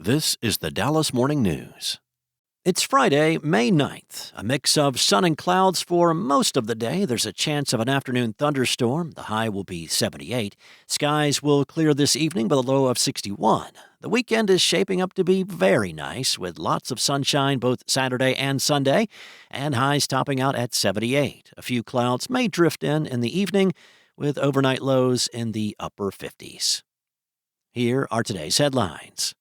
This is the Dallas Morning News. It's Friday, May 9th. A mix of sun and clouds for most of the day. There's a chance of an afternoon thunderstorm. The high will be 78. Skies will clear this evening with a low of 61. The weekend is shaping up to be very nice, with lots of sunshine both Saturday and Sunday, and highs topping out at 78. A few clouds may drift in the evening, with overnight lows in the upper 50s. Here are today's headlines.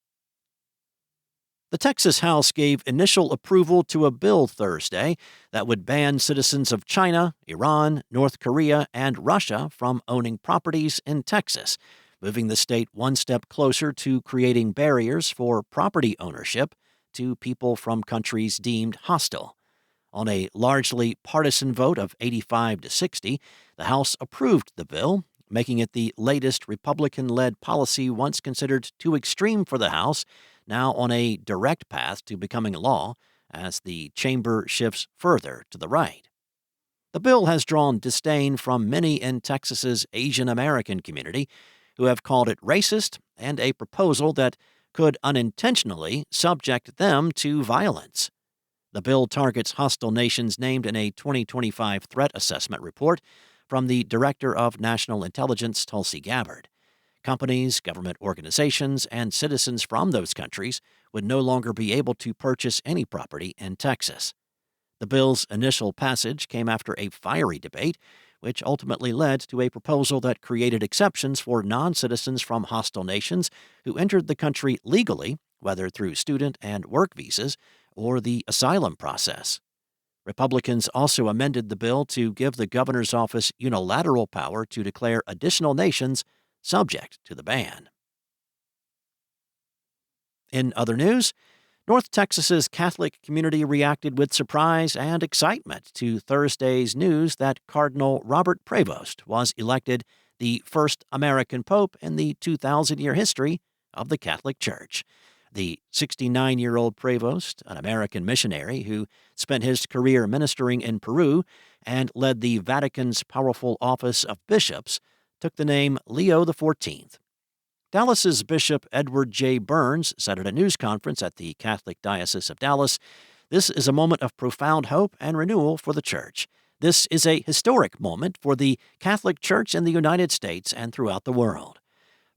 The Texas House gave initial approval to a bill Thursday that would ban citizens of China, Iran, North Korea, and Russia from owning properties in Texas, moving the state one step closer to creating barriers for property ownership to people from countries deemed hostile. On a largely partisan vote of 85 to 60, the House approved the bill, making it the latest Republican-led policy once considered too extreme for the House, now on a direct path to becoming law as the chamber shifts further to the right. The bill has drawn disdain from many in Texas's Asian American community, who have called it racist and a proposal that could unintentionally subject them to violence. The bill targets hostile nations named in a 2025 threat assessment report from the Director of National Intelligence, Tulsi Gabbard. Companies, government organizations, and citizens from those countries would no longer be able to purchase any property in Texas. The bill's initial passage came after a fiery debate, which ultimately led to a proposal that created exceptions for non-citizens from hostile nations who entered the country legally, whether through student and work visas or the asylum process. Republicans also amended the bill to give the governor's office unilateral power to declare additional nations subject to the ban. In other news, North Texas's Catholic community reacted with surprise and excitement to Thursday's news that Cardinal Robert Prevost was elected the first American pope in the 2,000-year history of the Catholic Church. The 69-year-old Prevost, an American missionary who spent his career ministering in Peru and led the Vatican's powerful office of bishops, took the name Leo XIV. Dallas's Bishop Edward J. Burns said at a news conference at the Catholic Diocese of Dallas, "This is a moment of profound hope and renewal for the Church. This is a historic moment for the Catholic Church in the United States and throughout the world."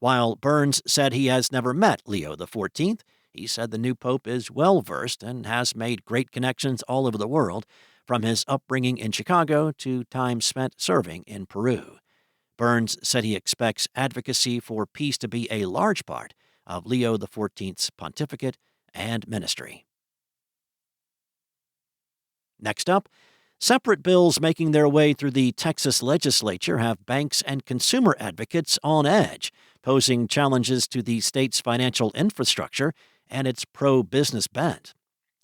While Burns said he has never met Leo XIV, he said the new pope is well-versed and has made great connections all over the world, from his upbringing in Chicago to time spent serving in Peru. Burns said he expects advocacy for peace to be a large part of Leo XIV's pontificate and ministry. Next up, separate bills making their way through the Texas Legislature have banks and consumer advocates on edge, posing challenges to the state's financial infrastructure and its pro-business bent.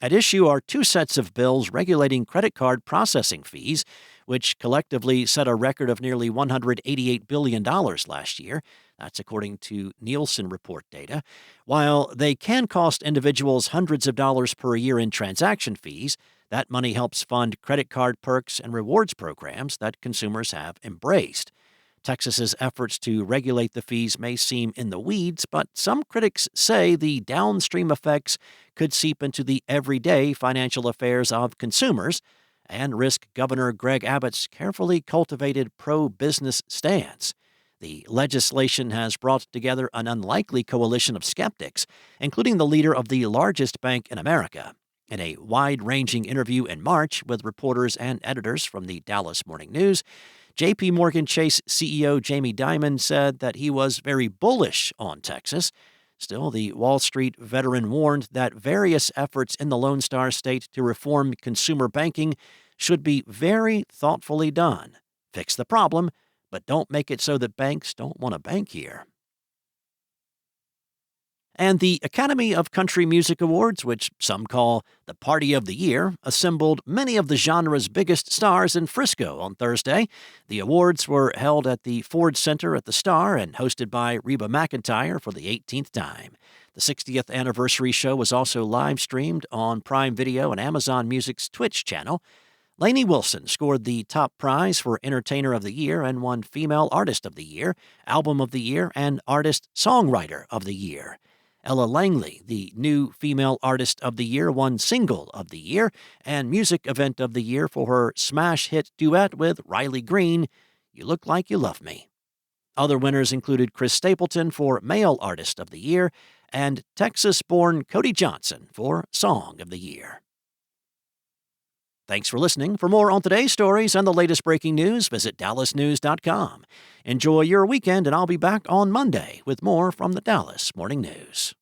At issue are two sets of bills regulating credit card processing fees, which collectively set a record of nearly $188 billion last year. That's according to Nielsen Report data. While they can cost individuals hundreds of dollars per year in transaction fees, that money helps fund credit card perks and rewards programs that consumers have embraced. Texas's efforts to regulate the fees may seem in the weeds, but some critics say the downstream effects could seep into the everyday financial affairs of consumers and risk Governor Greg Abbott's carefully cultivated pro-business stance. The legislation has brought together an unlikely coalition of skeptics, including the leader of the largest bank in America. In a wide-ranging interview in March with reporters and editors from the Dallas Morning News, J.P. Morgan Chase CEO Jamie Dimon said that he was very bullish on Texas. Still, the Wall Street veteran warned that various efforts in the Lone Star State to reform consumer banking should be very thoughtfully done. Fix the problem, but don't make it so that banks don't want to bank here. And the Academy of Country Music Awards, which some call the Party of the Year, assembled many of the genre's biggest stars in Frisco on Thursday. The awards were held at the Ford Center at the Star and hosted by Reba McEntire for the 18th time. The 60th anniversary show was also live-streamed on Prime Video and Amazon Music's Twitch channel. Lainey Wilson scored the top prize for Entertainer of the Year and won Female Artist of the Year, Album of the Year, and Artist Songwriter of the Year. Ella Langley, the new Female Artist of the Year, won Single of the Year and Music Event of the Year for her smash hit duet with Riley Green, You Look Like You Love Me. Other winners included Chris Stapleton for Male Artist of the Year and Texas-born Cody Johnson for Song of the Year. Thanks for listening. For more on today's stories and the latest breaking news, visit dallasnews.com. Enjoy your weekend, and I'll be back on Monday with more from the Dallas Morning News.